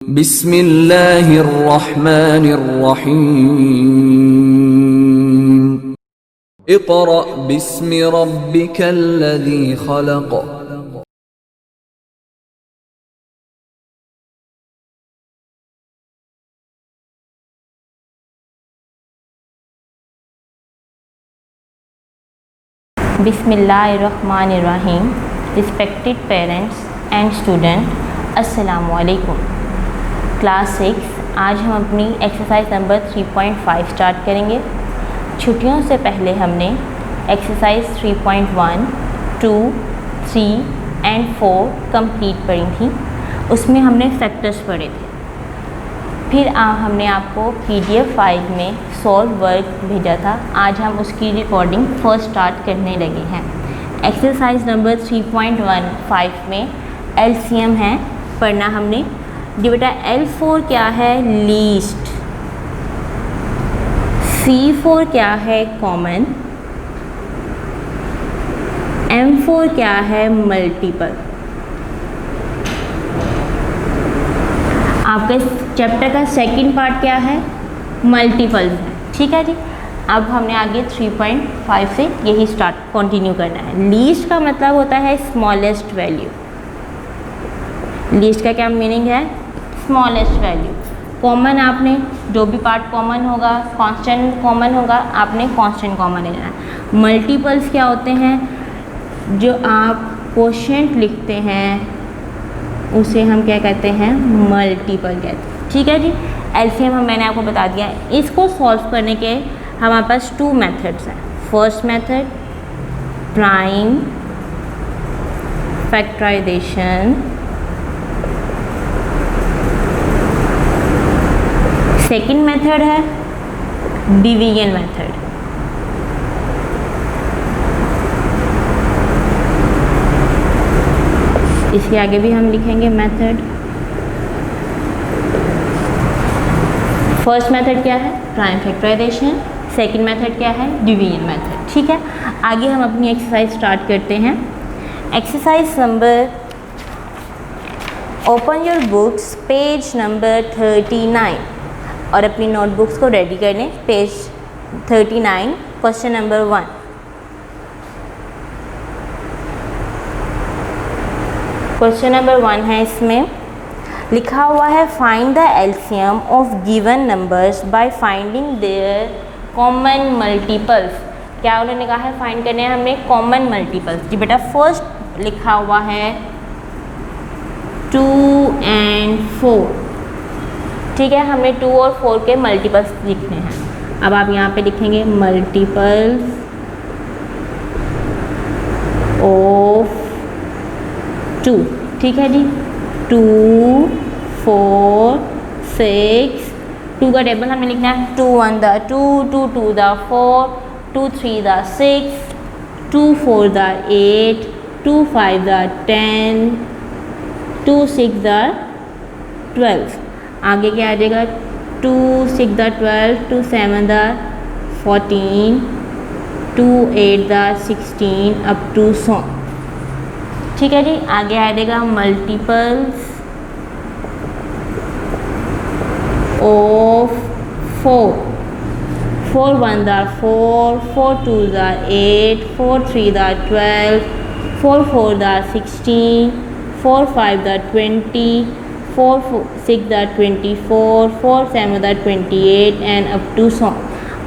बिस्मिल्लाहिर्रहमानिर्रहीम। इक़रा बिस्मि रब्बिकल्लज़ी खलक़। बिस्मिल्लाहिर्रहमानिर्रहीम। Respected parents and student, अस्सलामु अलैकुम। क्लास 6, आज हम अपनी एक्सरसाइज नंबर 3.5 स्टार्ट करेंगे। छुट्टियों से पहले हमने एक्सरसाइज 3.1, 2, 3 एंड 4 कंप्लीट पढ़ी थी। उसमें हमने फैक्टर्स पढ़े थे। फिर हमने आपको PDF फाइल में सॉल्व वर्क भेजा था। आज हम उसकी रिकॉर्डिंग फर्स्ट स्टार्ट करने लगे हैं। एक्सरसाइज नंबर 3.15 में LCM है पढ़ना हमने। जी बेटा, L4 क्या है? लीस्ट। C4 क्या है? कॉमन। M4 क्या है? मल्टीपल। आपके चैप्टर का सेकंड पार्ट क्या है? मल्टीपल्स है। ठीक है जी। अब हमने आगे 3.5 से यही स्टार्ट कंटिन्यू करना है। लीस्ट का मतलब होता है स्मॉलेस्ट वैल्यू। लीस्ट का क्या मीनिंग है? Smallest value. कॉमन, आपने जो भी पार्ट कॉमन होगा, कांस्टेंट कॉमन होगा, आपने कांस्टेंट कॉमन लेना है। मल्टीपल्स क्या होते हैं? जो आप कोशेंट लिखते हैं उसे हम क्या कहते हैं? मल्टीपल कहते हैं। ठीक है जी। LCM मैंने आपको बता दिया। इसको सॉल्व करने के हमारे पास 2 मेथड्स हैं। First method prime factorisation, second method है डिवीजन मेथड। इसके आगे भी हम लिखेंगे मेथड। फर्स्ट मेथड क्या है? Prime factorisation. सेकंड मेथड क्या है? Division method. ठीक है। आगे हम अपनी एक्सरसाइज स्टार्ट करते हैं। Exercise number, open your books, page number 39 और अपनी नोटबुक्स को रेडी कर लें। Page 39, question number 1। Question number 1 है, इसमें लिखा हुआ है find the LCM of given numbers by finding their common multiples. क्या उन्होंने कहा है? फाइंड करने हैं हमें कॉमन मल्टीपल्स। जी बेटा, फर्स्ट लिखा हुआ है 2 and 4। ठीक है, हमें 2 और 4 के मल्टीपल्स लिखने हैं। अब आप यहाँ पे लिखेंगे मल्टीपल्स ऑफ 2। ठीक है जी। 2, 4, 6। 2 का टेबल हमें लिखना है। 2 1 द 2, 2 2 द 4, 2 3 द 6, 2 4 द 8, 2 5 द 10, 2 6 द 12। आगे क्या आ जाएगा? 2 6 द 12, 2 7 द 14, 2 8 द 16 अप टू 100। ठीक है जी। आगे आ जाएगा मल्टीपल्स ऑफ 4। 4 1 द 4, 4 2 द 8, 4 3 द 12, 4 4 द 16, 4 5 द 20, 4 6 द 24, 4 7 द 28 एंड अप टू 100।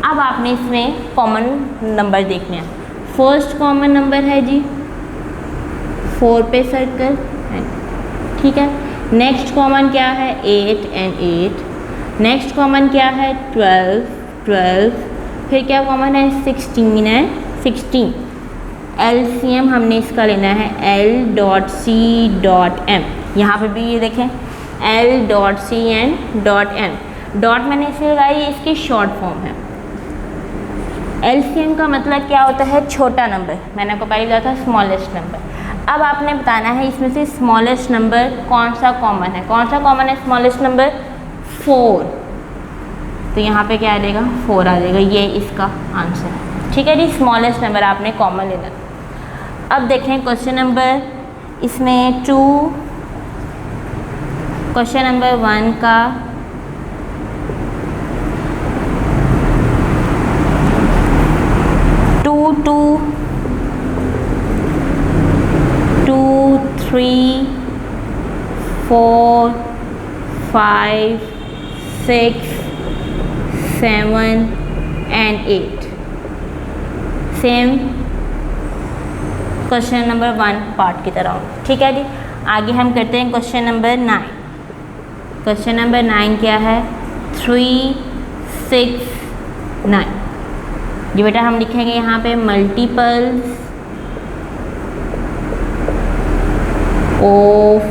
अब आपने इसमें कॉमन नंबर देखने हैं। फर्स्ट कॉमन नंबर है जी 4 पे सर्कल है। ठीक है। नेक्स्ट कॉमन क्या है? 8 and 8। नेक्स्ट कॉमन क्या है? 12 12। फिर क्या कॉमन है? 16 and 16। LCM हमने इसका लेना है L.C.M। यहाँ पे भी ये देखें L.C and .M। डॉट मैंने इसे लगाई, इसकी शॉर्ट फॉर्म है। LCM का मतलब क्या होता है? छोटा नंबर। मैंने आपको पहले बताया था स्मॉलेस्ट नंबर। अब आपने बताना है इसमें से स्मॉलेस्ट नंबर कौन सा कॉमन है। कौन सा कॉमन है स्मॉलेस्ट नंबर? 4। तो यहाँ पे क्या आ जाएगा? 4 आ जाएगा। ये इसका आंसर है। ठीक है जी। स्मॉलेस्ट नंबर आपने कॉमन लेना। अब देखें क्वेश्चन नंबर, इसमें 2 क्वेश्चन नंबर 1 का two 3 4 5 6 7 and 8 same question number 1 part की तरह। ठीक है जी, आगे हम करते हैं क्वेश्चन नंबर 9। क्वेश्चन नंबर 9 क्या है? 3 6 9। जी बेटा हम लिखेंगे यहाँ पे मल्टीपल्स ऑफ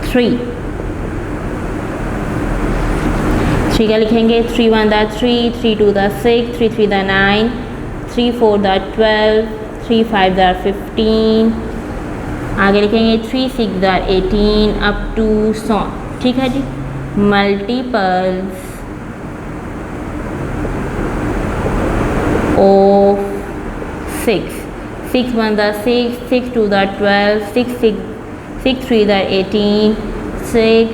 3। 3 का लिखेंगे 3 1 दा 3, 3 2 दा 6, 3 3 दा 9, 3 4 दा 12, 3 5 दा 15। आगे लिखेंगे 3 6 दा 18 अप टू सो। ठीक है जी, मल्टीपल्स ऑफ 6। 6 1 दा 6, 6 2 दा 12, 6 3 दा 18, 6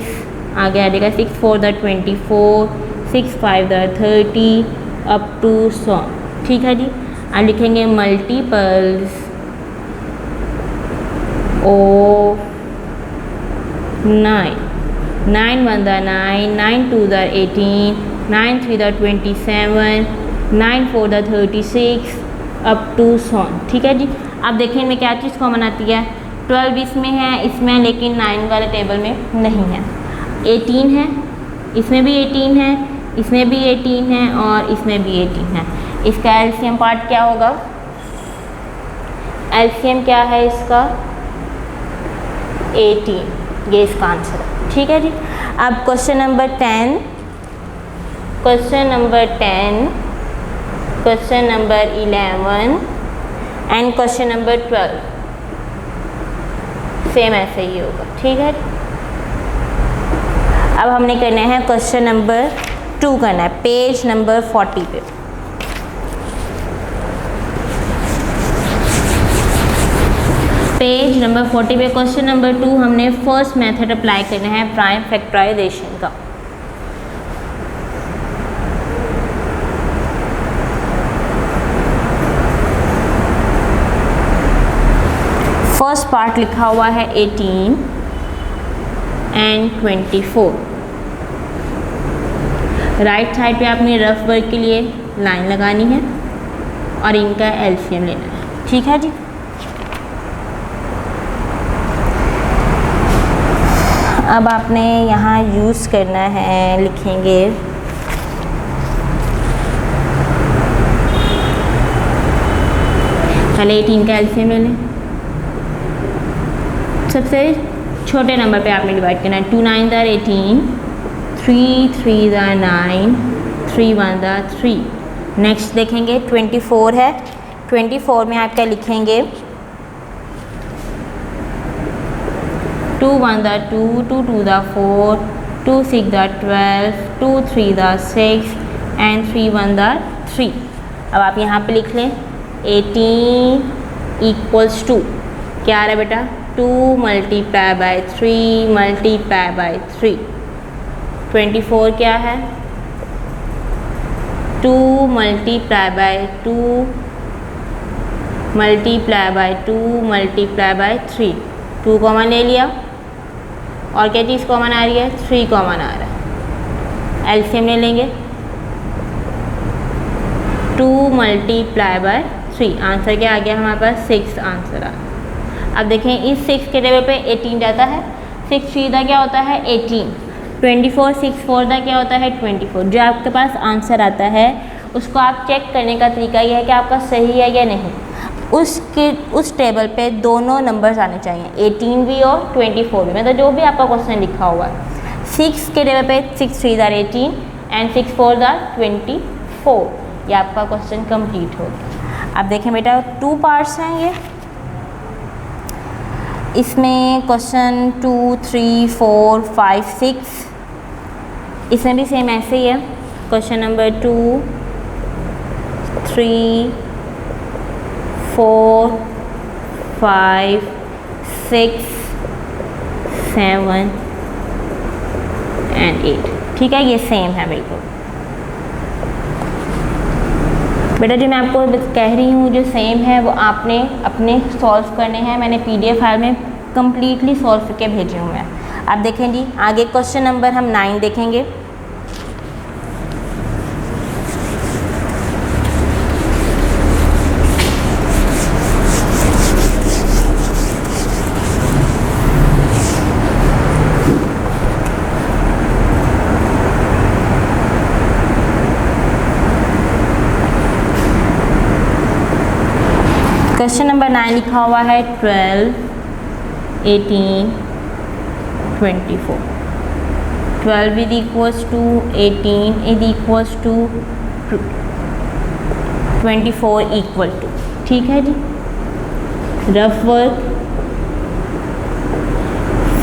आगे आ जाएगा 6 4 दा 24, 6 5 दा 30 अप टू सो। ठीक है जी, अब लिखेंगे मल्टीपल्स ऑफ 9। 9 1 दा 9, 9 2 दा 18, 9 3 दा 27, 9 4 दा 36 अप टू सो। ठीक है जी, अब देखें इनमें क्या चीज़ कॉमन आती है? 12 इसमें है, इसमें, लेकिन 9 वाले टेबल में नहीं है। 18 है, इसमें भी 18 है, इसमें भी 18 है और इसमें भी 18 है। इसका एलसीएम पार्ट क्या होगा? एलसीएम क्या है इसका? 18। ये इसका आंसर है। ठीक है जी, अब question number 10, question number 10, question number 11 and question number 12 same ऐसे ही होगा। ठीक है, अब हमने करना है क्वेश्चन नंबर 2 करना है, पेज नंबर 40 पे। पेज नंबर 40 पे क्वेश्चन नंबर 2 हमने फर्स्ट मेथड अप्लाई करना है प्राइम फैक्टराइजेशन का। फर्स्ट पार्ट लिखा हुआ है 18 एंड 24। राइट साइड पे आपने रफ वर्क के लिए लाइन लगानी है और इनका एलसीएम लेना है। ठीक है जी, अब आपने यहाँ यूज़ करना है, लिखेंगे पहले 18 का एलसीएम ले लें। सबसे छोटे नंबर पे आपने डिवाइड करना है। 2 9 दा 18, 3 3 दा 9, 3 1 दा 3। नेक्स्ट देखेंगे 24 है। 24 में आप क्या लिखेंगे? 2 1 दा 2, 2 2 दा 4, 2 6 दा 12, 2 3 दा 6 एंड 3 1 दा 3। अब आप यहाँ पे लिख लें 18 इक्वल्स टू क्या आ रहा है बेटा? 2 मल्टीप्लाई बाय 3 मल्टीप्लाई बाय 3। 24 क्या है? 2 multiply by 2 multiply by 2 multiply by 3। 2 common ले लिया और क्या चीज़ कॉमन आ रही है? 3 कॉमन आ रहा है। एलसीएम ले लेंगे 2 मल्टीप्लाई बाय 3। आंसर क्या आ गया हमारे पास? 6 आंसर आ गया। अब देखें इस 6 के टेबल पे 18 जाता है। 6 3 दा क्या होता है? 18। 24 6 4 दा क्या होता है? 24। जो आपके पास आंसर आता है उसको आप चेक करने का तरीका यह है कि आपका सही है या नहीं। उस टेबल पे दोनों नंबर्स आने चाहिए, 18 भी और 24 भी, मतलब जो भी आपका क्वेश्चन लिखा हुआ है। 6 के टेबल पे 6 3 दा 18 एंड 6 4 दा 24। ये आपका क्वेश्चन कंप्लीट हो गया। अब देखें बेटा 2 पार्ट्स हैं ये। इसमें क्वेश्चन 2 3 4 5 6 इसमें भी सेम ऐसे ही है। Question number 2 3 4 5 6 7 and 8। ठीक है, ये सेम है बिल्कुल। बेटा जो मैं आपको कह रही हूँ जो सेम है वो आपने अपने सॉल्व करने हैं। मैंने PDF फाइल में कम्प्लीटली सॉल्व करके भेजे हुए हैं। अब देखें जी, आगे क्वेश्चन नंबर हम 9 देखेंगे। क्वेश्चन नंबर 9 लिखा हुआ है 12, 18, 24। 12 is equals to 18 is equals to 24 equal to. ठीक है जी, रफ वर्क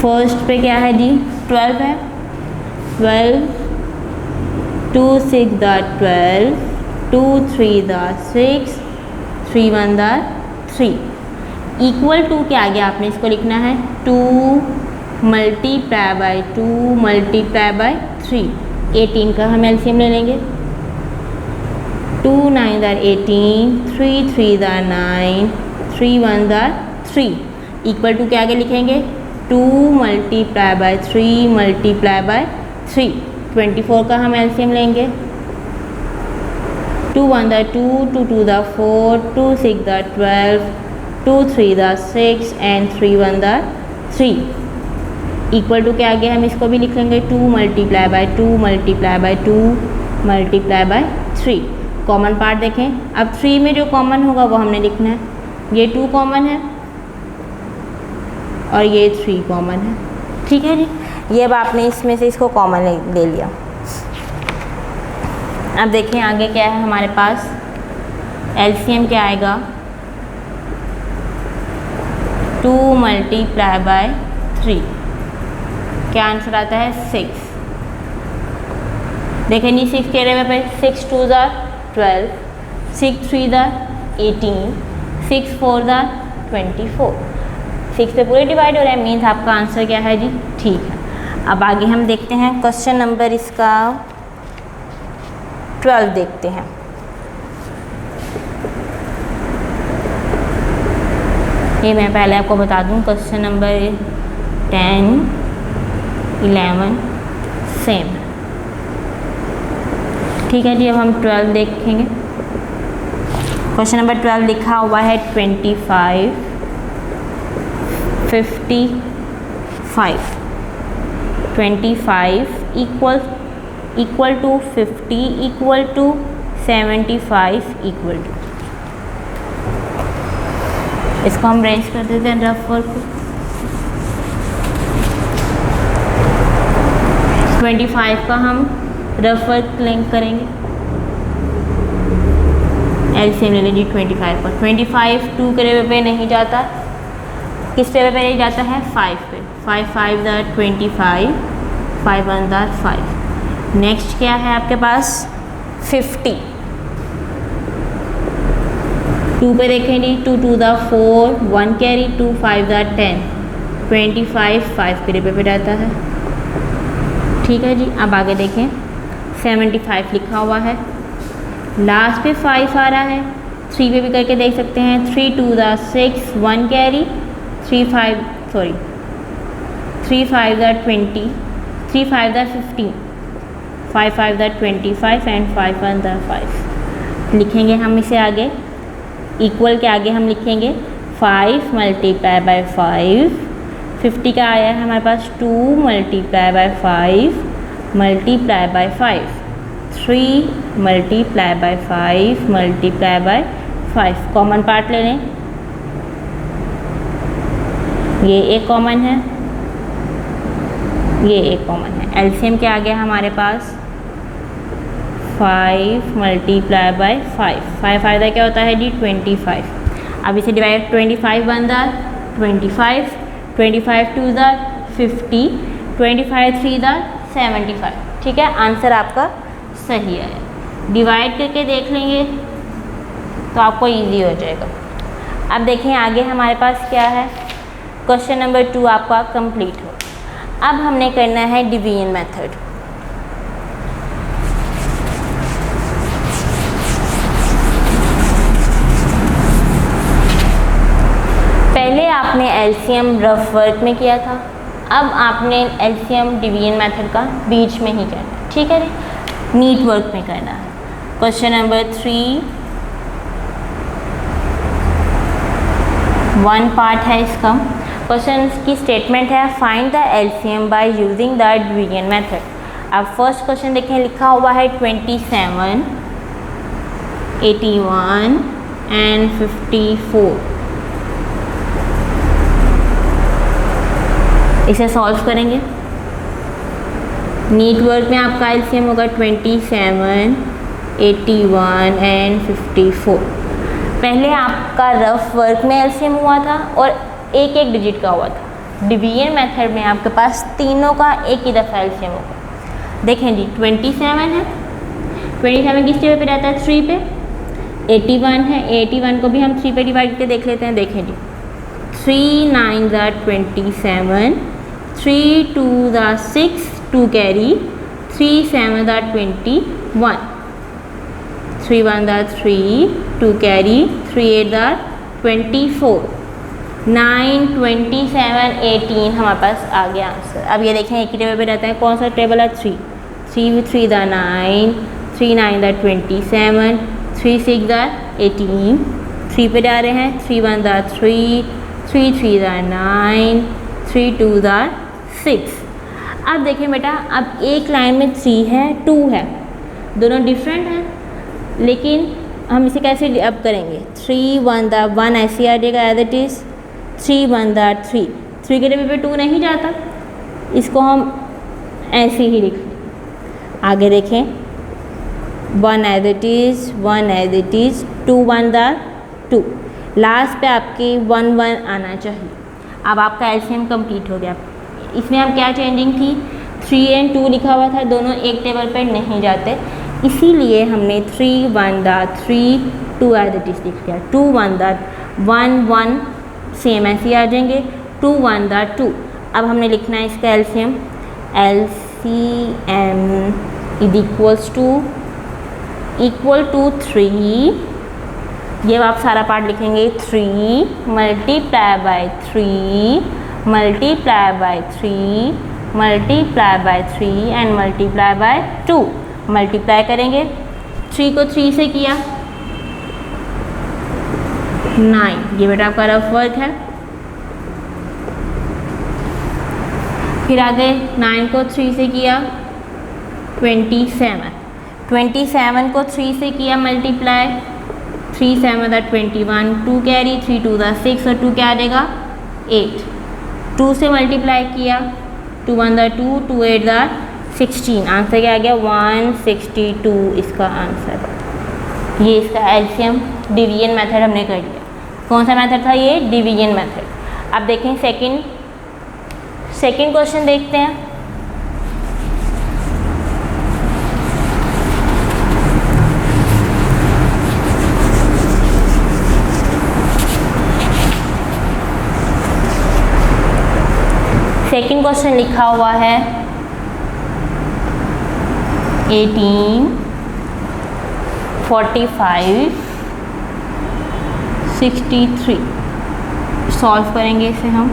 फर्स्ट पे क्या है जी, 12 है। 12, 2 6 द 12, 2 3 द 6, 3 1 द 3 इक्वल टू के आगे आपने इसको लिखना है 2 मल्टीप्लाई बाय 2 मल्टीप्लाई बाय 3। 18 का हम एलसीएम ले लेंगे। 2 9 द 18, 3 3 द 9, 3 1 द 3 इक्वल टू के आगे लिखेंगे 2 मल्टीप्लाई बाय 3 मल्टीप्लाई बाय 3। 24 का हम एलसीएम लेंगे। 2 1 द 2, 2 2 द 4, 2 6 द 12, 2 3 द 6 एंड 3 1 द 3 इक्वल टू के आगे हम इसको भी लिख लेंगे 2 multiply by 2 multiply by 2 multiply by 3। Common part देखें। अब 3 में जो कॉमन होगा वो हमने लिखना है। ये 2 कॉमन है और ये 3 कॉमन है। ठीक है जी, ये अब आपने इसमें से इसको कॉमन ले लिया। अब देखें आगे क्या है हमारे पास। एलसीएम क्या आएगा, 2 मल्टीप्लाई बाय 3, क्या आंसर आता है 6। देखें जी 6 के रहे पे 6 2 द 12, 6 3 द 18, 6 4 द 24। 6 पे पूरे डिवाइड हो रहे हैं, मीन्स आपका आंसर क्या है जी, ठीक है। अब आगे हम देखते हैं क्वेश्चन नंबर इसका 12 देखते हैं। ये मैं पहले आपको बता दूं, क्वेश्चन नंबर 10, 11 सेम है। ठीक है जी, अब हम 12 देखेंगे। क्वेश्चन नंबर 12 लिखा हुआ है 25, 55। 25 equal to 50 equal to 75 equal to. इसको हम रेंज कर देते हैं रफ वर्क को। 25 का हम रफ वर्क लिंक करेंगे। एलसीएम ले लीजिए 25 पर। 25 2 के रेवे पे नहीं जाता, किस पे नहीं जाता है 5 पे। 5 5 द 25, 5 1 द 5। नेक्स्ट क्या है आपके पास 50। 2 पे देखें जी, 2 2 द 4, 1 कैरी, 2 5 द 10, 25 5 के रेवे पे जाता है। ठीक है जी, अब आगे देखें 75 लिखा हुआ है, लास्ट पे 5 आ रहा है। 3 पे भी करके देख सकते हैं। 3 2 द 6, 1 कैरी, 3 5 द 20, 3 5 द 15, 5 5 द 25 एंड 5 1 द 5। लिखेंगे हम इसे आगे, इक्वल के आगे हम लिखेंगे 5 मल्टीप्लाई बाय 5। 50 का आया है हमारे पास 2 multiply by 5 multiply by 5, 3 multiply by 5 multiply by 5। Common part ले लें, ये एक कॉमन है, ये एक कॉमन है। एलसीएम के आगे हमारे पास 5 मल्टीप्लाई बाय 5। 5 फायदा क्या होता है जी 25। अब इसे डिवाइड 25 1 द 25, 25 2 द 50, 25 3 द 75। ठीक है, आंसर आपका सही है। डिवाइड करके देख लेंगे तो आपको इजी हो जाएगा। अब देखें आगे हमारे पास क्या है। क्वेश्चन नंबर 2 आपका कंप्लीट हो। अब हमने करना है डिवीजन मेथड। आपने एलसीएम रफ वर्क में किया था, अब आपने एलसीएम डिवीजन मेथड का बीच में ही करना है, ठीक है, नीट वर्क में करना है। क्वेश्चन नंबर 3, 1 पार्ट है इसका। क्वेश्चन की स्टेटमेंट है find the LCM by using the division method. अब फर्स्ट क्वेश्चन देखें, लिखा हुआ है 27, 81 एंड 54। इसे सॉल्व करेंगे। नीट वर्क में आपका एलसीएम होगा 27, 81 एंड 54। पहले आपका रफ वर्क में एलसीएम हुआ था और एक एक डिजिट का हुआ था। डिवीजन मेथड में आपके पास तीनों का एक ही दफ़ा एलसीएम होगा। देखें जी, 27 है, 27 किस जगह पे रहता है, 3 पे। 81 है, 81 को भी हम 3 पे डिवाइड करके देख लेते हैं। देखें जी, 3 9 27, 3 2 6, 2 कैरी, 3 7 21, 3 1 3, 2 कैरी, 3 8 24, 9 27 18 हमारे पास आ गया आंसर। अब ये देखें एक ही टेबल पे रहता है, कौन सा टेबल है, 3 3 3 9, 3 9 27, 3 6 18, 3 पे जा रहे हैं, 3 1 3, 3 3 9, 3 2 6। अब देखें बेटा, अब एक लाइन में 3 है, 2 है, दोनों डिफरेंट हैं, लेकिन हम इसे कैसे अब करेंगे, 3 1 1 ऐसे आ जाएगा एज इट इज़, 3 1 3, 3 के टेबल पे 2 नहीं जाता, इसको हम ऐसे ही लिख लें। आगे देखें, 1 as it is, 1 as it is, 2 1 2, last पे आपकी 1 1 आना चाहिए। अब आपका एलसीएम कंप्लीट हो गया। इसमें हम क्या चेंजिंग थी, 3 एंड 2 लिखा हुआ था, दोनों एक टेबल पे नहीं जाते, इसीलिए हमने 3 1 3, 2 एज इट इज़ लिख लिया। 2 1 1 1 सेम ऐसे आ जाएंगे, 2 1 2। अब हमने लिखना है इसका LCM, LCM is equal to 3, ये आप सारा पार्ट लिखेंगे, 3 multiply by 3 multiply by 3 multiply by 3 and multiply by 2। Multiply करेंगे, 3 को 3 से किया 9, ये बेटा आपका रफ वर्क है। फिर आगे 9 को 3 से किया 27, 27 को 3 से किया मल्टीप्लाई, 3 7 21, 2 कैरी, 3 2 6 और 2 क्या आ जाएगा 8। 2 से मल्टीप्लाई किया, 2 1 2, 2 8 16, आंसर क्या आ गया 162 इसका आंसर। ये इसका एलसीएम डिवीजन मेथड हमने कर लिया। कौन सा मेथड था ये, डिवीजन मेथड। अब देखें सेकंड क्वेश्चन देखते हैं। सेकंड क्वेश्चन लिखा हुआ है 18 45 63। सॉल्व करेंगे इसे हम,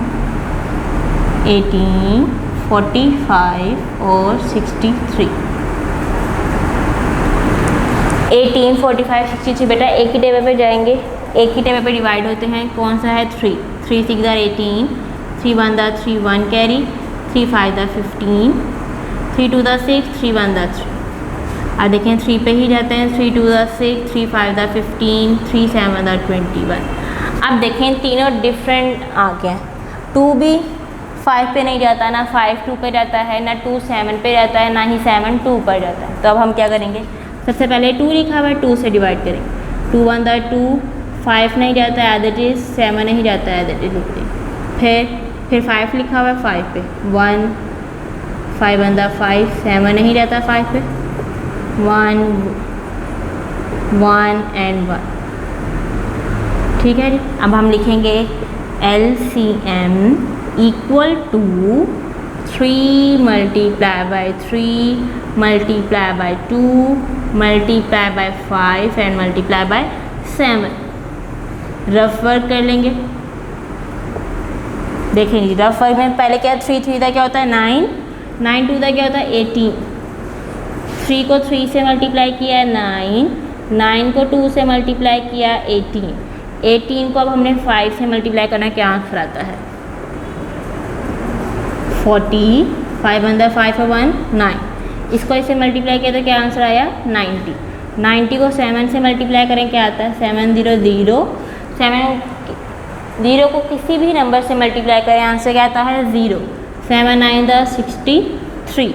18 45 और 63। 18 45 63 बेटा एक ही टेबल पे जाएंगे, एक ही टेबल पे डिवाइड होते हैं। कौन सा है 3, 3 6 18, 3 1 3 1 कैरी, 3 5 15, 3 2 6, 3 1 3। अब देखें 3 पे ही जाते हैं, 3 2 6, 3 5 15, 3 7 21। अब देखें तीनों डिफरेंट आ गए। 2 भी 5 पे नहीं जाता, ना 5 2 पे जाता है, ना 2 7 पे जाता है, ना ही 7 2 पर जाता है। तो अब हम क्या करेंगे, सबसे पहले 2 लिखा हुआ है, 2 से डिवाइड करेंगे। 2 1 2, 5 नहीं जाता है एज इट इज़, 7 नहीं जाता है एज इट इज़ लिखते हैं। फिर 5 लिखा हुआ है 5 पे, 1 5 1 5, 7 नहीं जाता 5 पे, 1 1 एंड 1। ठीक है जी। अब हम लिखेंगे LCM equal to 3 multiply by 3 multiply by 2 multiply by 5 and multiply by 7। Rough work कर लेंगे। देखें जी रफ वर्क में पहले क्या 3 3 था क्या होता है 9, 9 2 था क्या होता है 18, 3 को 3 से मल्टीप्लाई किया 9, 9 को 2 से मल्टीप्लाई किया 18, 18 को अब हमने 5 से मल्टीप्लाई करना, क्या आंसर आता है 40, 5 अंदर 5 और 1 9, इसको इसे मल्टीप्लाई किया तो क्या आंसर आया 90, 90 को 7 से मल्टीप्लाई करें क्या आता है 7 0 0, 7 0 को किसी भी नंबर से मल्टीप्लाई करें आंसर क्या आता है 0, 7 9 63,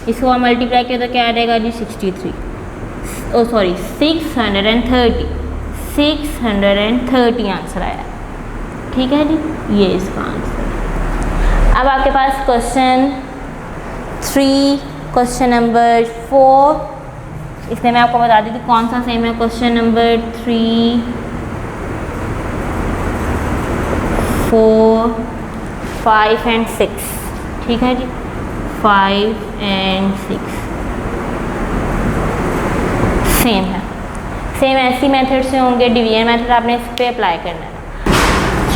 इसको हम मल्टीप्लाई किया तो क्या आ जाएगा जी 63, ओ सॉरी 630 आंसर आया। ठीक है जी, ये इसका आंसर। अब आपके पास क्वेश्चन 3, क्वेश्चन नंबर 4, इसमें मैं आपको बता देती हूँ कौन सा सेम है। Question number 3, 4, 5 and 6। ठीक है जी, 5 एंड 6 सेम है, सेम ऐसी मेथड से होंगे। डिवीजन मेथड आपने इस पर अप्लाई करना है।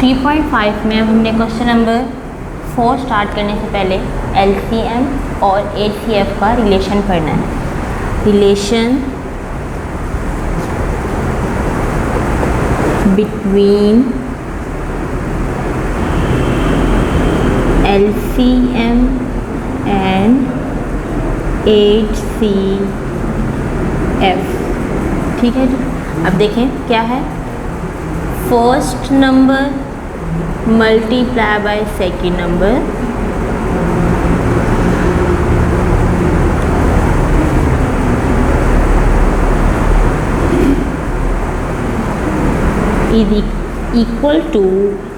3.5 में अब हमने क्वेश्चन नंबर 4 स्टार्ट करने से पहले LCM और HCF का रिलेशन पढ़ना है। Relation between LCM and HCF। ठीक है जी, अब देखें क्या है। First number multiply by second number is equal to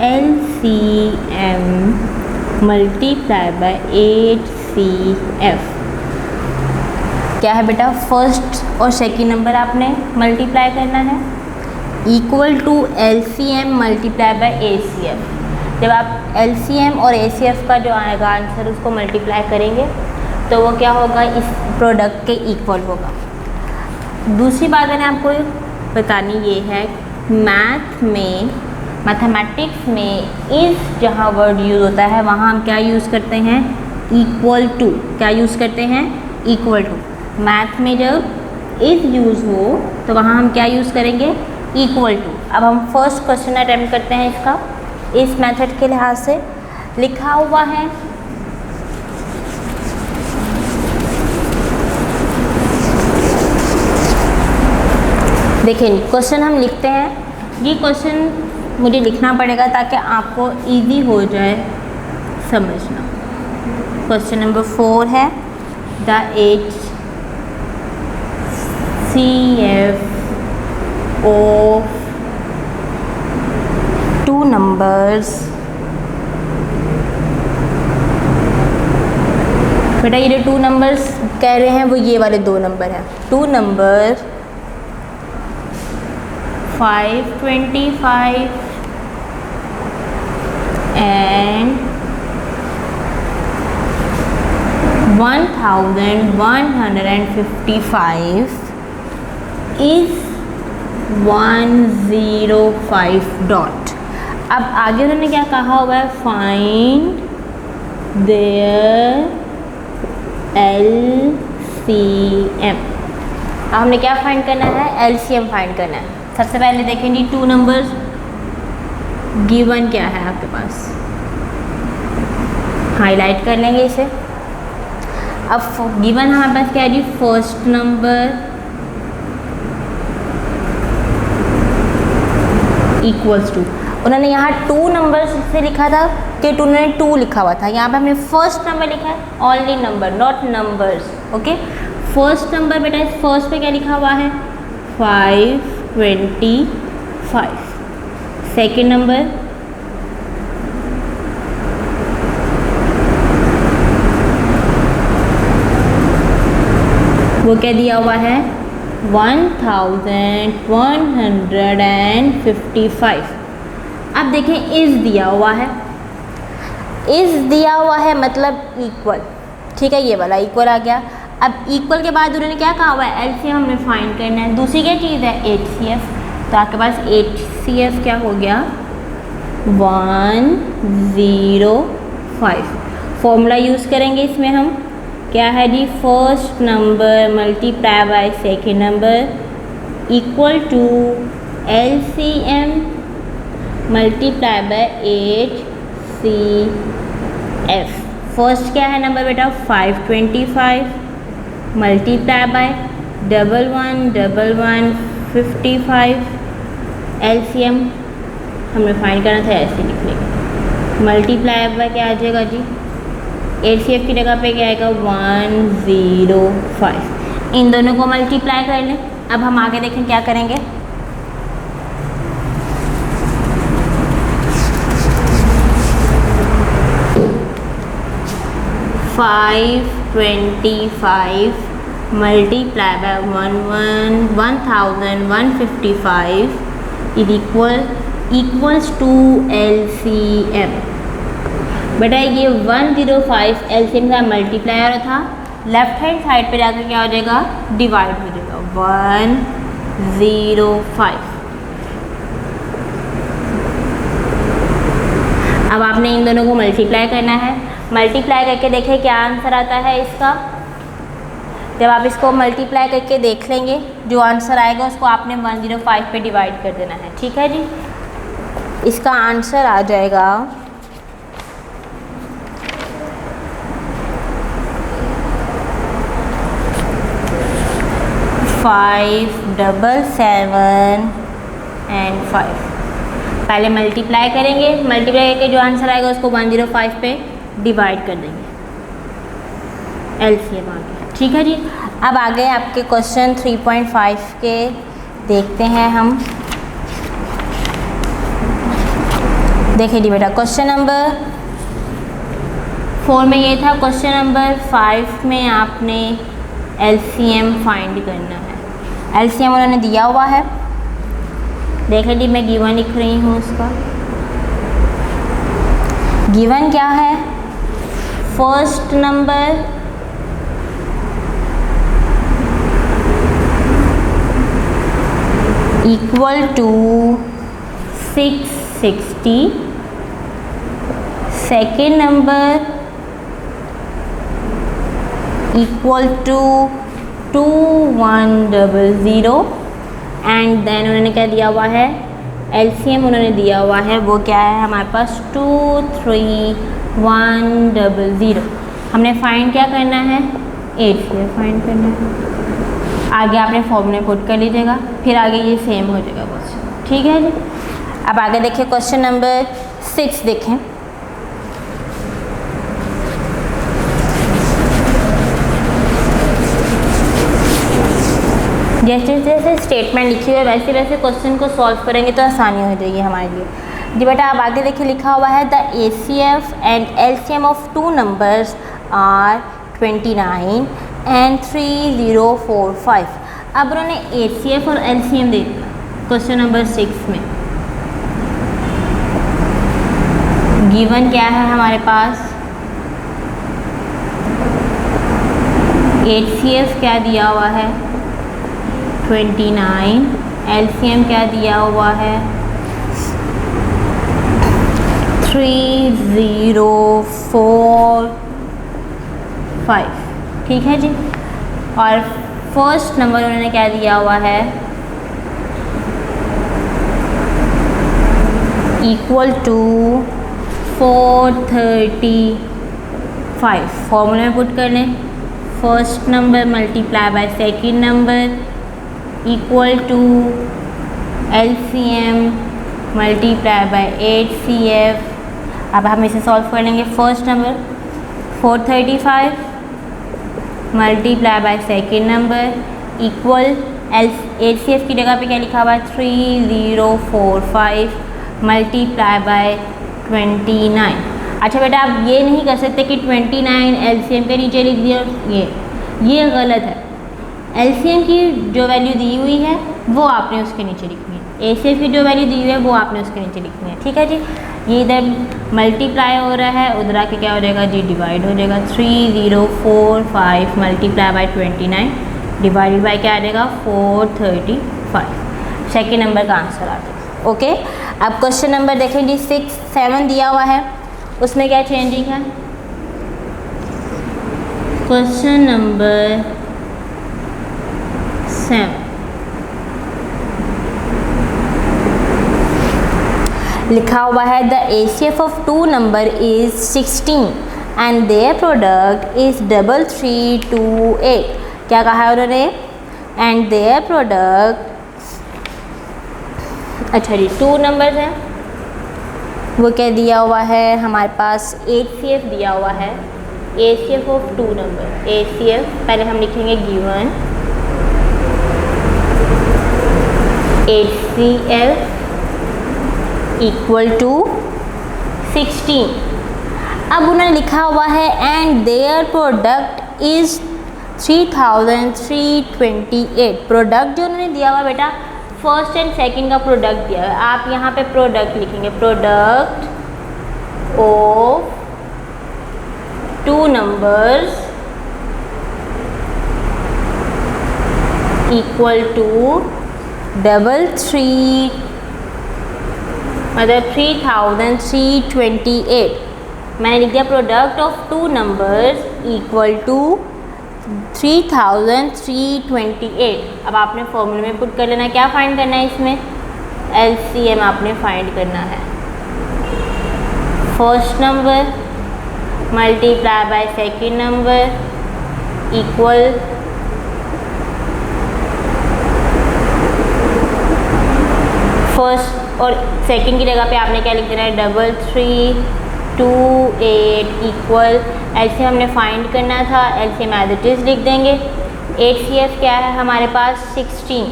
LCM multiply by HCF। क्या है बेटा, फर्स्ट और सेकेंड नंबर आपने मल्टीप्लाई करना है, equal to LCM multiply by HCF। जब आप LCM और HCF का जो आएगा आंसर उसको मल्टीप्लाई करेंगे तो वो क्या होगा, इस प्रोडक्ट के इक्वल होगा। दूसरी बात मैंने आपको बतानी ये है, मैथ में, मैथमेटिक्स में इस जहाँ वर्ड यूज़ होता है वहाँ हम क्या यूज़ करते हैं, इक्वल टू। क्या यूज़ करते हैं, इक्वल टू। मैथ में जब इज यूज़ हो तो वहाँ हम क्या यूज़ करेंगे, इक्वल टू। अब हम फर्स्ट क्वेश्चन अटेम्प्ट करते हैं इसका, इस मेथड के लिहाज से लिखा हुआ है देखिए क्वेश्चन हम लिखते हैं। ये क्वेश्चन मुझे लिखना पड़ेगा ताकि आपको इजी हो जाए समझना। क्वेश्चन नंबर 4 है, the HCF of two numbers। बेटा ये जो 2 नंबर्स कह रहे हैं वो ये वाले 2 नंबर हैं। 2 नंबर 525 एंड 1155 इज 105 डॉट। अब आगे उन्होंने क्या कहा हुआ है, फाइंड देयर LCM। अब हमने क्या फाइंड करना है, LCM फाइंड करना है। सबसे पहले देखें जी 2 नंबर्स गिवन क्या है आपके पास, हाईलाइट कर लेंगे इसे। अब गिवन हमारे पास क्या है जी, फर्स्ट नंबर इक्वल्स टू। उन्होंने यहाँ 2 नंबर से लिखा था कि उन्होंने 2 लिखा हुआ था, यहाँ पे हमने फर्स्ट नंबर लिखा है, only number not numbers. Okay, first number बेटा इस फर्स्ट पे क्या लिखा हुआ है, 525। सेकेंड नंबर वो क्या दिया हुआ है, 1155। अब देखें इज़ दिया हुआ है, इज़ दिया हुआ है मतलब इक्वल। ठीक है, ये वाला इक्वल आ गया। अब इक्वल के बाद उन्होंने क्या कहा हुआ है, LCM हमें फाइंड करना है। दूसरी क्या चीज़ है, HCF। तो आपके पास HCF क्या हो गया, 105। फॉर्मूला यूज़ करेंगे इसमें हम, क्या है जी, first number multiply by second number equal to LCM multiply by HCF। First क्या है नंबर बेटा 525 मल्टीप्लाई बाय 111155 LCM हमें फाइंड करना था, ऐसे लिख लेंगे। मल्टीप्लाई बाय क्या आ जाएगा जी, HCF की जगह पे क्या आएगा 105। इन दोनों को मल्टीप्लाई कर लें। अब हम आगे देखें क्या करेंगे। 525 multiplied by 1155 is equals to LCM। बेटा ये 105 LCM का मल्टीप्लायर था, लेफ्ट हैंड साइड पे जाकर क्या हो जाएगा, डिवाइड हो जाएगा 105। अब आपने इन दोनों को मल्टीप्लाई करना है। मल्टीप्लाई करके देखें क्या आंसर आता है इसका। जब आप इसको मल्टीप्लाई करके देख लेंगे, जो आंसर आएगा उसको आपने 105 पे डिवाइड कर देना है, ठीक है जी। इसका आंसर आ जाएगा 577 पहले मल्टीप्लाई करेंगे, मल्टीप्लाई करके जो आंसर आएगा उसको 105 पे डिवाइड कर देंगे, LCM आ गया, ठीक है जी। अब आगे आपके क्वेश्चन 3.5 के देखते हैं हम। देखिए जी बेटा, क्वेश्चन नंबर 4 में ये था, क्वेश्चन नंबर 5 में आपने LCM फाइंड करना है। LCM उन्होंने दिया हुआ है, देखिए जी मैं गिवन लिख रही हूँ उसका। गिवन क्या है, first number equal to 660, second number equal to 2100 and then उन्होंने क्या दिया हुआ है, LCM उन्होंने दिया हुआ है, वो क्या है हमारे पास 23100। हमने फाइंड क्या करना है, HCF फाइंड करना है। आगे आपने फॉर्मूले पुट कर लीजिएगा, फिर आगे ये सेम हो जाएगा क्वेश्चन, ठीक है जी। अब आगे देखिए क्वेश्चन नंबर 6 देखें। जैसे जैसे स्टेटमेंट लिखी हुई है वैसे वैसे क्वेश्चन को सॉल्व करेंगे तो आसानी हो जाएगी हमारे लिए जी बेटा। अब आगे देखिए लिखा हुआ है the ACF and LCM of two numbers are 29 and 3045। अब उन्होंने ACF और LCM दे दिया क्वेश्चन नंबर 6 में। गिवन क्या है हमारे पास, HCF क्या दिया हुआ है 29, LCM क्या दिया हुआ है 3045, ठीक है जी। और फर्स्ट नंबर उन्होंने क्या दिया हुआ है, इक्वल टू 435। फॉर्मूले में पुट कर लें, first number multiply by second number equal to LCM multiply by 8CF। अब हम इसे सॉल्व कर लेंगे। First number 435 multiply by second number equal HCF की जगह पे क्या लिखा हुआ है 3045 मल्टीप्लाई बाय 29। अच्छा बेटा आप ये नहीं कर सकते कि 29 LCM के नीचे लिख दिया, ये गलत है। LCM की जो वैल्यू दी हुई है वो आपने उसके नीचे लिखनी है, ACF की जो वैल्यू दी हुई है वो आपने उसके नीचे लिखनी है, ठीक है जी। ये इधर मल्टीप्लाई हो रहा है, उधर आके क्या हो जाएगा जी, डिवाइड हो जाएगा। 3045 मल्टीप्लाई बाय 29 डिवाइडेड बाय क्या आ जाएगा 435। सेकेंड नंबर का आंसर आ जाएगा, ओके। अब क्वेश्चन नंबर देखें जी 6, 7 दिया हुआ है, उसमें क्या चेंजिंग है। क्वेश्चन नंबर 7 लिखा हुआ है the ACF of two number is 16 and their product is 3328। क्या कहा है उन्होंने, एंड देयर प्रोडक्ट, अच्छा जी 2 नंबर्स हैं, वो क्या दिया हुआ है हमारे पास, ACF दिया हुआ है, ACF ऑफ 2 नंबर। ACF पहले हम लिखेंगे गिवन HCF इक्वल टू 16। अब उन्होंने लिखा हुआ है and their product is 3328। Product जो उन्होंने दिया हुआ बेटा फर्स्ट एंड सेकंड का प्रोडक्ट दिया है, आप यहाँ पे प्रोडक्ट लिखेंगे, product of 2 numbers equal to 33 मतलब 3328। मैंने लिख दिया product of 2 numbers equal to 3328। अब आपने फॉर्मूले में पुट कर लेना, क्या फाइंड करना है इसमें, LCM आपने फाइंड करना है। First number multiply by second number equal first और सेकंड की जगह पे आपने क्या लिख देना है 3328 इक्वल, एलसीएम हमने फाइंड करना था, एलसीएम एज इट इज़ लिख देंगे। HCF क्या है हमारे पास 16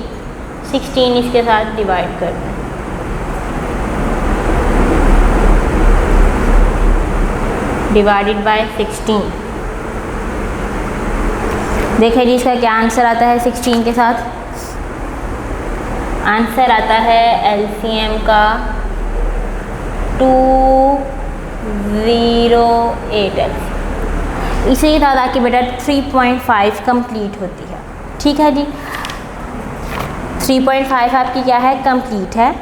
इसके साथ डिवाइड करना है, डिवाइडेड बाय 16। देखिए जी इसका क्या आंसर आता है 16 के साथ, आंसर आता है LCM का 208। इसी के साथ आके बेटा 3.5 कंप्लीट होती है। ठीक है जी, 3.5 आपकी क्या है, कंप्लीट है,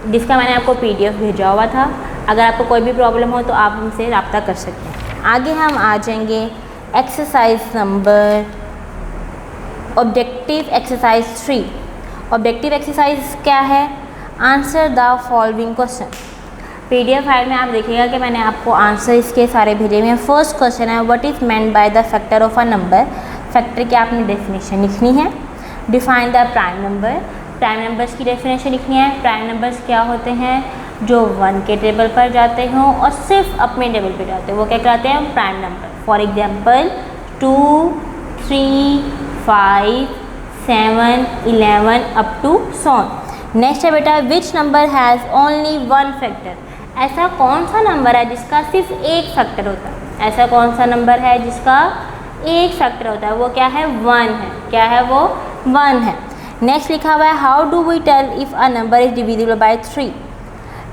जिसका मैंने आपको PDF भेजा हुआ था। अगर आपको कोई भी प्रॉब्लम हो तो आप हमसे रब्ता कर सकते हैं। आगे हम आ जाएंगे exercise number objective exercise 3। Objective exercise क्या है, answer the following question. PDF file में आप देखिएगा कि मैंने आपको आंसर इसके सारे भेजे हुए हैं। फर्स्ट क्वेश्चन है what is meant by the factor of a number. Factor की आपने डेफिनेशन लिखनी है। Define the prime number, prime numbers की डेफिनेशन लिखनी है। प्राइम नंबर्स क्या होते हैं, जो 1 के टेबल पर जाते हों और सिर्फ अपने टेबल पर जाते हैं, वो क्या कहलाते हैं, prime number. For example 2, 3, 5, 7, 11 up to so on। Next है बेटा which number has only 1 factor. ऐसा कौन सा नंबर है जिसका सिर्फ एक फैक्टर होता है, ऐसा कौन सा नंबर है जिसका एक फैक्टर होता है, वो क्या है, 1 है। क्या है वो, 1 है। नेक्स्ट लिखा हुआ है how do we tell if a number is divisible by 3।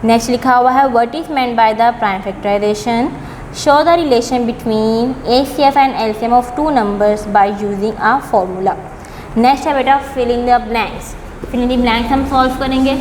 Next लिखा हुआ है what is meant by the prime factorisation. Show the relation between ACF and LCM of 2 numbers by using a formula. Next है बेटा fill in the blanks. Fill in the blanks हम solve करेंगे।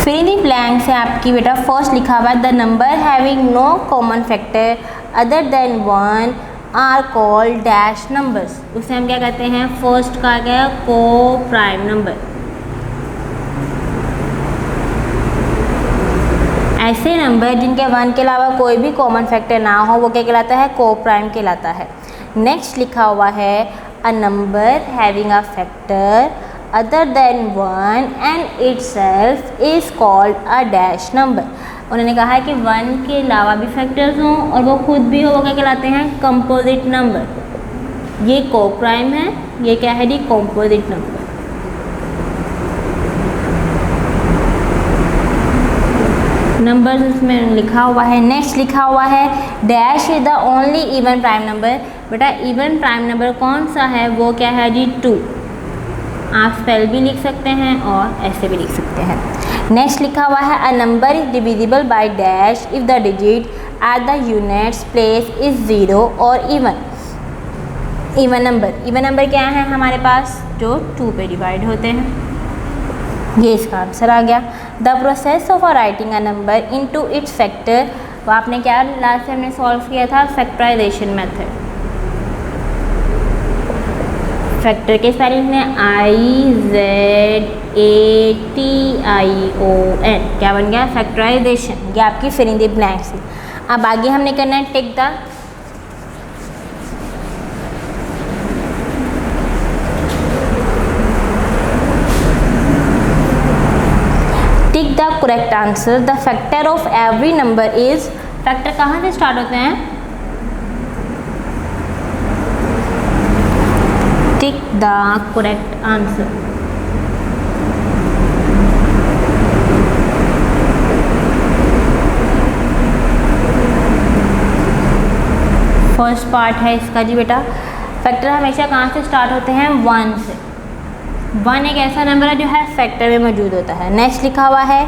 Fill in the blanks है आपकी बेटा first लिखा हुआ है the number having no common factor other than 1 are called dash numbers. उसे हम क्या कहते हैं, फर्स्ट का गया को प्राइम नंबर। ऐसे नंबर जिनके 1 के अलावा कोई भी कॉमन फैक्टर ना हो वो क्या कहलाता है, को प्राइम कहलाता है। नेक्स्ट लिखा हुआ है a number having a factor other than 1 and itself is called a dash number. उन्होंने कहा है कि 1 के अलावा भी फैक्टर्स हों और वो खुद भी हो, वो क्या कहलाते हैं, कंपोजिट नंबर। ये को प्राइम है, ये क्या है जी, कंपोजिट नंबर। नंबर्स इसमें लिखा हुआ है। नेक्स्ट लिखा हुआ है dash is the only even prime number. बेटा इवन प्राइम नंबर कौन सा है, वो क्या है जी, 2। आप स्पेल भी लिख सकते हैं और ऐसे भी लिख सकते हैं। नेक्स्ट लिखा हुआ है अ number is divisible by dash if the digit at the units place is 0 और इवन नंबर क्या है हमारे पास, जो 2 पे डिवाइड होते हैं। ये इसका आंसर आ गया। The process of writing a number into its factor, वो आपने क्या लास्ट में हमने सॉल्व किया था, फैक्टराइजेशन मेथड। फैक्टर के स्पेलिंग में IZATION, क्या बन गया, फैक्टराइजेशन। ये आपकी फिलिंग द ब्लैंक्स। अब आगे हमने करना है tick the correct answer. The factor of every number is, factor कहाँ से स्टार्ट होते हैं, tick the correct answer. First part है इसका जी बेटा, फैक्टर हमेशा कहाँ से स्टार्ट होते हैं, 1 से। 1 एक ऐसा नंबर है जो है फैक्टर में मौजूद होता है। नेक्स्ट लिखा हुआ है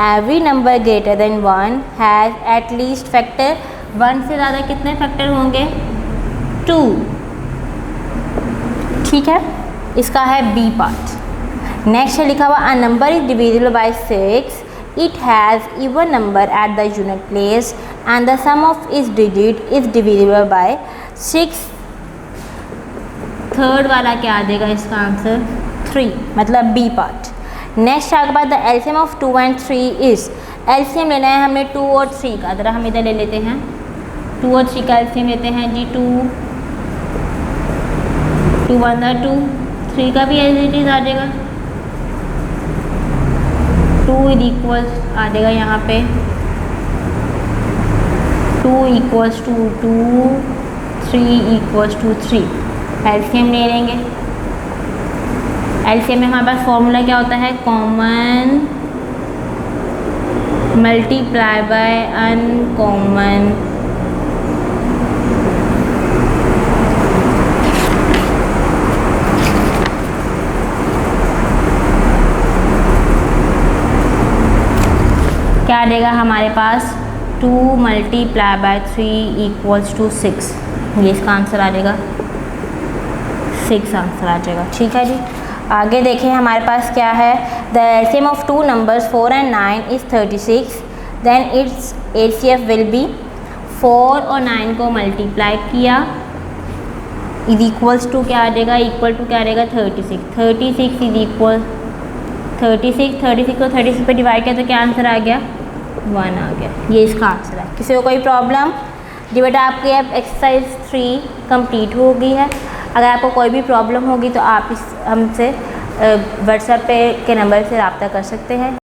every number greater than 1 has at least factor, 1 से ज़्यादा कितने फैक्टर होंगे, 2। ठीक है, इसका है बी पार्ट। नेक्स्ट है लिखा हुआ a number is divisible by 6, it has even number at the unit place and the sum of its digit is divisible by 6। Third वाला क्या आ जाएगा इसका आंसर, 3, मतलब बी पार्ट। नेक्स्ट आपके पास the LCM of 2 and 3 is, LCM लेना है हमें 2 और 3 का। ज़रा हम इधर ले लेते हैं 2 और 3 का एलसीएम लेते हैं जी, 2 1 2, 3 का भी एज इट इज आ जाएगा, 2 इक्वल आ जाएगा यहाँ पे 2 = 2, 3 = 3। एलसीएम ले लेंगे। एलसीएम में हमारे पास फॉर्मूला क्या होता है, कॉमन मल्टीप्लाई बाय अनकॉमन। क्या आ जाएगा हमारे पास, 2 × 3 = 6। ये इसका आंसर आ जाएगा, 6 आंसर आ जाएगा। ठीक है जी, आगे देखें हमारे पास क्या है, the LCM of 2 numbers 4 and 9 is 36, then its HCF will be, 4 और 9 को मल्टीप्लाई किया इज इक्वल्स टू क्या आ जाएगा, इक्वल टू क्या आ जाएगा, 36। 36 इज इक्वल 36 को 36 पे डिवाइड किया तो क्या आंसर आ गया, 1 आ गया। ये इसका आंसर है। किसी को कोई प्रॉब्लम जी बेटा, आपकी अब एक्सरसाइज 3 कंप्लीट हो गई है। अगर आपको कोई भी प्रॉब्लम होगी तो आप हमसे व्हाट्सएप पे के नंबर से रब्ता कर सकते हैं।